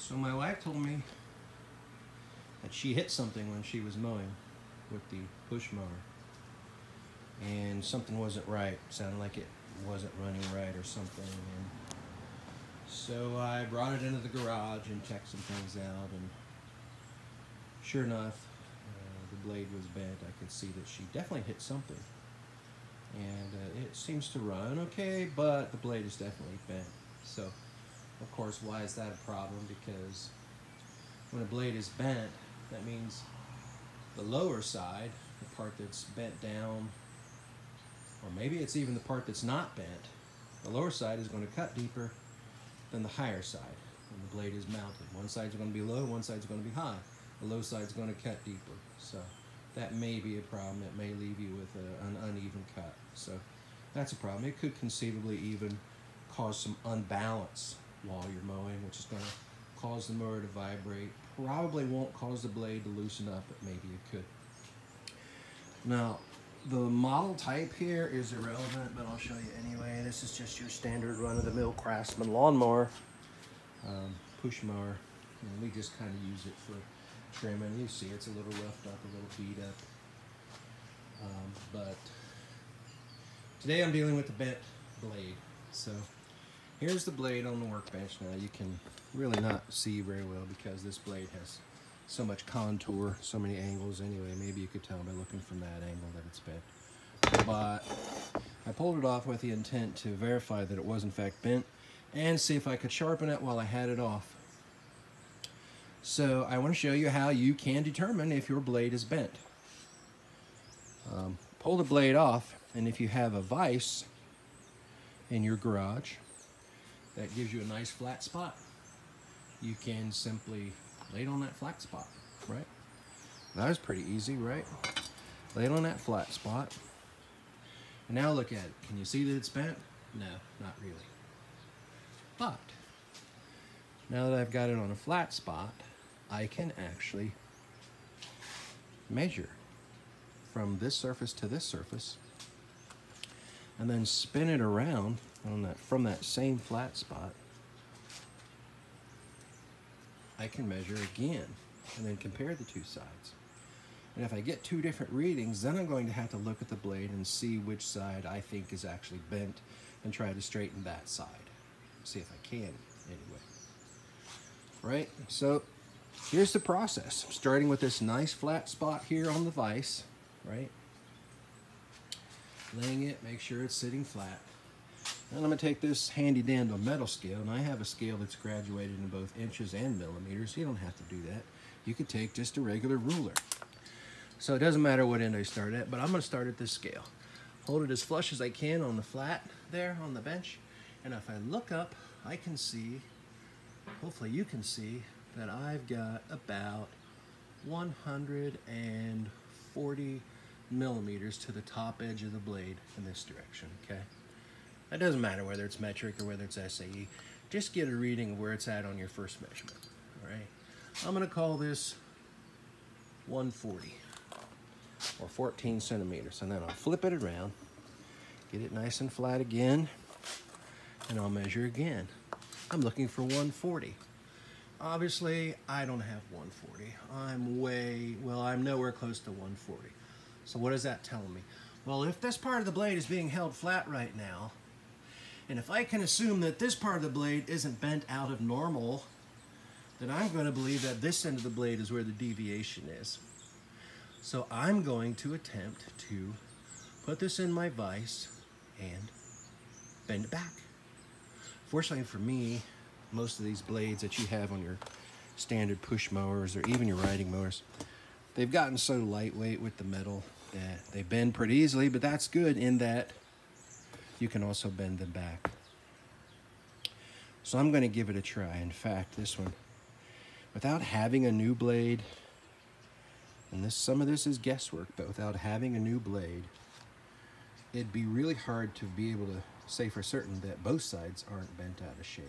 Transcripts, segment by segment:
So my wife told me that she hit something when she was mowing with the push mower. And something wasn't right. Sounded like it wasn't running right or something. And so I brought it into the garage and checked some things out. And sure enough, the blade was bent. I could see that she definitely hit something. And it seems to run okay, but the blade is definitely bent. So, of course, why is that a problem? Because when a blade is bent, that means the lower side, the part that's bent down, or maybe it's even the part that's not bent, the lower side is going to cut deeper than the higher side when the blade is mounted. One side's going to be low, one side's going to be high. The low side's going to cut deeper. So that may be a problem. It may leave you with an uneven cut. So that's a problem. It could conceivably even cause some unbalance while you're mowing, which is going to cause the mower to vibrate. Probably won't cause the blade to loosen up, but maybe it could. Now, the model type here is irrelevant, but I'll show you anyway. This is just your standard run-of-the-mill Craftsman lawnmower, push mower. And we just kind of use it for trimming. You see it's a little roughed up, a little beat up. But today I'm dealing with the bent blade. So here's the blade on the workbench. Now you can really not see very well because this blade has so much contour, so many angles anyway. Maybe you could tell by looking from that angle that it's bent. But I pulled it off with the intent to verify that it was in fact bent and see if I could sharpen it while I had it off. So I want to show you how you can determine if your blade is bent. Pull the blade off, and if you have a vise in your garage that gives you a nice flat spot, you can simply lay it on that flat spot, right? That was pretty easy, right? Lay it on that flat spot. And now look at it. Can you see that it's bent? No, not really. But now that I've got it on a flat spot, I can actually measure from this surface to this surface and then spin it around on that, from that same flat spot. I can measure again and then compare the two sides. And if I get two different readings, then I'm going to have to look at the blade and see which side I think is actually bent and try to straighten that side. See if I can anyway. Right? So here's the process. I'm starting with this nice flat spot here on the vise, right? Laying it, make sure it's sitting flat. And I'm going to take this handy dandy metal scale, and I have a scale that's graduated in both inches and millimeters. You don't have to do that. You could take just a regular ruler. So it doesn't matter what end I start at, but I'm going to start at this scale. Hold it as flush as I can on the flat there on the bench, and if I look up, I can see, hopefully you can see, that I've got about 140 millimeters to the top edge of the blade in this direction, okay? It doesn't matter whether it's metric or whether it's SAE. Just get a reading of where it's at on your first measurement, all right? I'm gonna call this 140 or 14 centimeters, and then I'll flip it around, get it nice and flat again, and I'll measure again. I'm looking for 140. Obviously, I don't have 140. I'm nowhere close to 140. So what is that telling me? Well, if this part of the blade is being held flat right now, and if I can assume that this part of the blade isn't bent out of normal, then I'm going to believe that this end of the blade is where the deviation is. So I'm going to attempt to put this in my vise and bend it back. Fortunately for me, most of these blades that you have on your standard push mowers or even your riding mowers, they've gotten so lightweight with the metal that they bend pretty easily, but that's good in that you can also bend them back. So I'm going to give it a try. In fact, this one, without having a new blade, and some of this is guesswork, but without having a new blade, it'd be really hard to be able to say for certain that both sides aren't bent out of shape.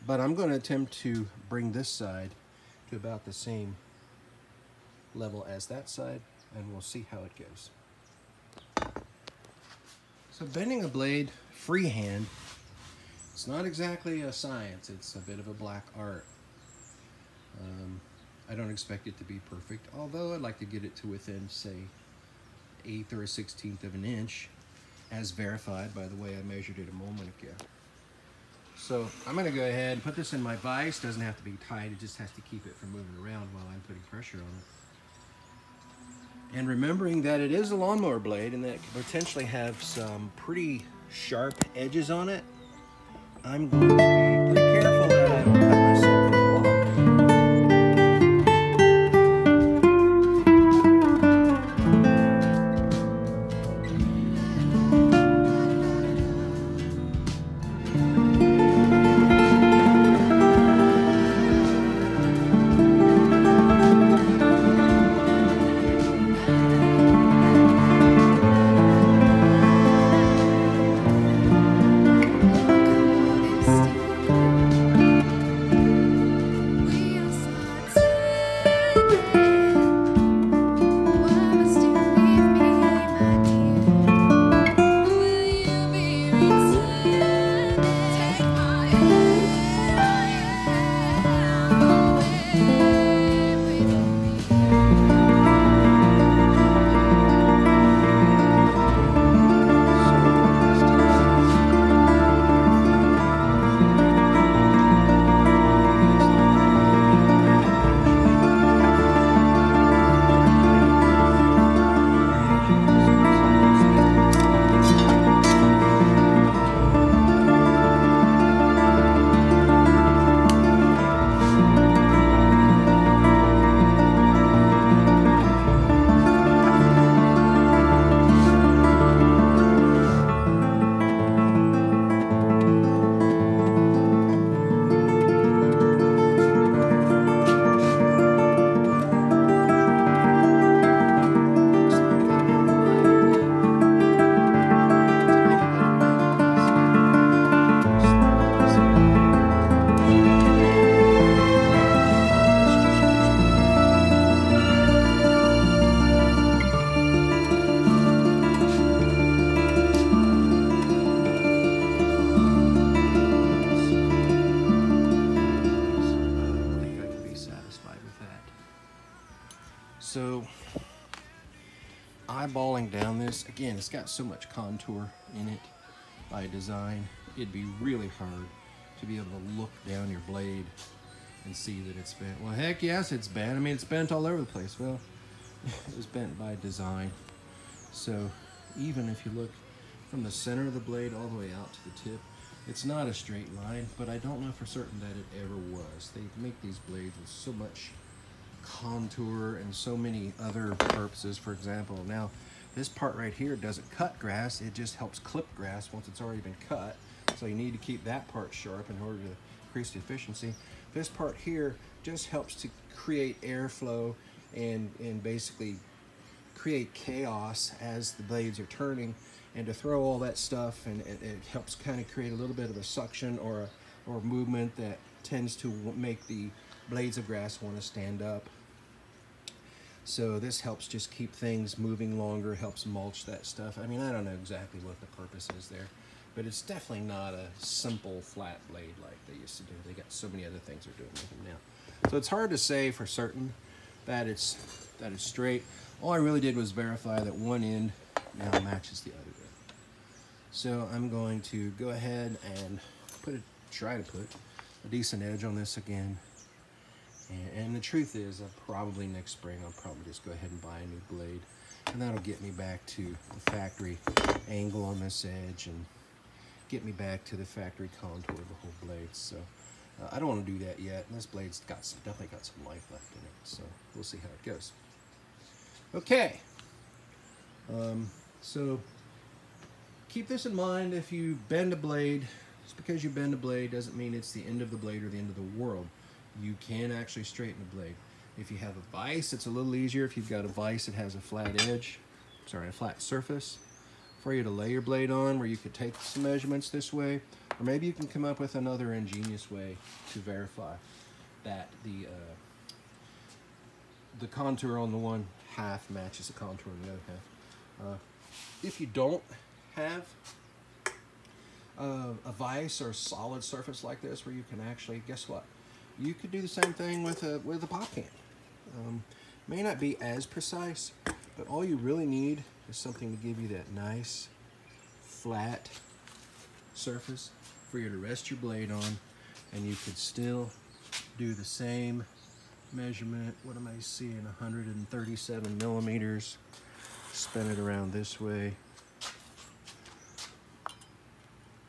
But I'm going to attempt to bring this side to about the same level as that side, and we'll see how it goes. So bending a blade freehand It's not exactly a science, it's a bit of a black art. I don't expect it to be perfect, although I'd like to get it to within, say, 1/8 or 1/16 of an inch, as verified by the way I measured it a moment ago. So I'm going to go ahead and put this in my vise. Doesn't have to be tight, it just has to keep it from moving around while I'm putting pressure on it. And remembering that it is a lawnmower blade and that it could potentially have some pretty sharp edges on it, I'm going to be pretty careful that I don't cut myself in the block. So, eyeballing down this, again, it's got so much contour in it by design, it'd be really hard to be able to look down your blade and see that it's bent. Well, heck yes, it's bent. I mean, it's bent all over the place. Well, it was bent by design. So, even if you look from the center of the blade all the way out to the tip, it's not a straight line, but I don't know for certain that it ever was. They make these blades with so much contour and so many other purposes. For example, now this part right here doesn't cut grass, it just helps clip grass once it's already been cut. So you need to keep that part sharp in order to increase the efficiency. This part here just helps to create airflow and basically create chaos as the blades are turning, and to throw all that stuff, and it helps kind of create a little bit of a suction or movement that tends to make the blades of grass want to stand up. So this helps just keep things moving longer, helps mulch that stuff. I mean, I don't know exactly what the purpose is there, but it's definitely not a simple flat blade like they used to do. They got so many other things they're doing with them now. So it's hard to say for certain that it's straight. All I really did was verify that one end now matches the other end. So I'm going to go ahead and try to put a decent edge on this again. And the truth is, probably next spring I'll probably just go ahead and buy a new blade, and that'll get me back to the factory angle on this edge and get me back to the factory contour of the whole blade. So I don't want to do that yet. This blade's definitely got some life left in it, so we'll see how it goes. Okay, so keep this in mind. If you bend a blade, just because you bend a blade doesn't mean it's the end of the blade or the end of the world. You can actually straighten the blade. If you have a vise, it's a little easier. If you've got a vise that has a flat edge, a flat surface for you to lay your blade on, where you could take some measurements this way, or maybe you can come up with another ingenious way to verify that the contour on the one half matches the contour on the other half. If you don't have a vise or solid surface like this where you can actually, guess what? You could do the same thing with a pop can. May not be as precise, but all you really need is something to give you that nice, flat surface for you to rest your blade on, and you could still do the same measurement. What am I seeing? 137 millimeters. Spin it around this way.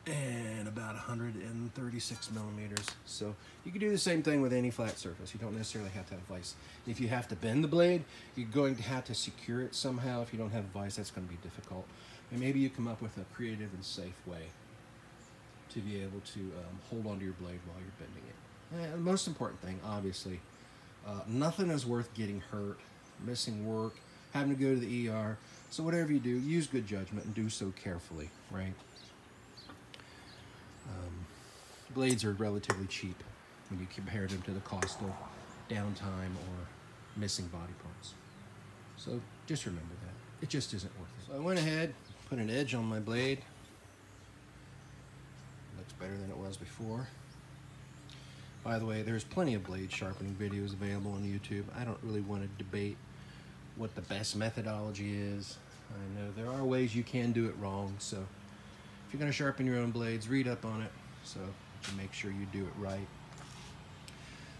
And about 136 millimeters. So you can do the same thing with any flat surface. You don't necessarily have to have a vise. If you have to bend the blade, you're going to have to secure it somehow. If you don't have a vise, that's going to be difficult. And maybe you come up with a creative and safe way to be able to hold onto your blade while you're bending it. And the most important thing, obviously, nothing is worth getting hurt, missing work, having to go to the ER. So whatever you do, use good judgment and do so carefully, right? Blades are relatively cheap when you compare them to the cost of downtime or missing body parts. So just remember that. It just isn't worth it. So I went ahead, put an edge on my blade. Looks better than it was before. By the way, there's plenty of blade sharpening videos available on YouTube. I don't really want to debate what the best methodology is. I know there are ways you can do it wrong, so if you're going to sharpen your own blades, read up on it so to make sure you do it right.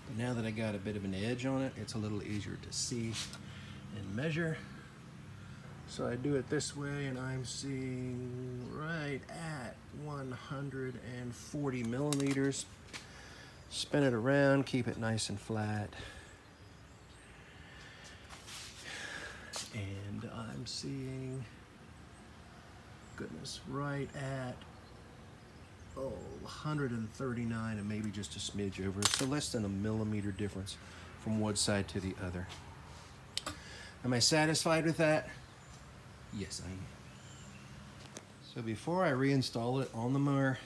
But now that I got a bit of an edge on it, it's a little easier to see and measure. So I do it this way, and I'm seeing right at 140 millimeters. Spin it around, keep it nice and flat. And I'm seeing, goodness, right at 139 and maybe just a smidge over. So less than a millimeter difference from one side to the other. Am I satisfied with that? Yes, I am. So before I reinstall it on the mower,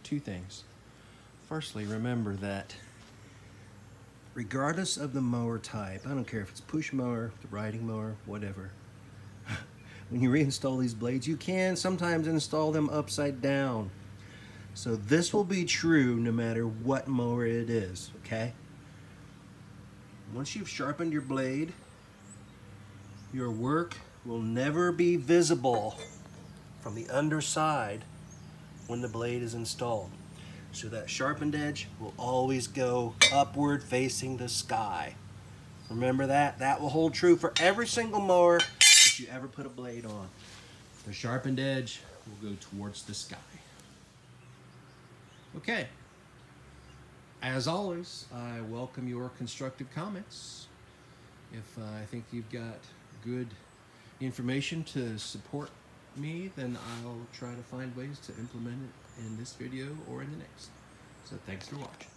two things. Firstly, remember that regardless of the mower type, I don't care if it's push mower, the riding mower, whatever, when you reinstall these blades, you can sometimes install them upside down. So this will be true no matter what mower it is, okay? Once you've sharpened your blade, your work will never be visible from the underside when the blade is installed. So that sharpened edge will always go upward facing the sky. Remember that? That will hold true for every single mower that you ever put a blade on. The sharpened edge will go towards the sky. Okay. As always, I welcome your constructive comments. If I think you've got good information to support me, then I'll try to find ways to implement it in this video or in the next. So thanks for watching.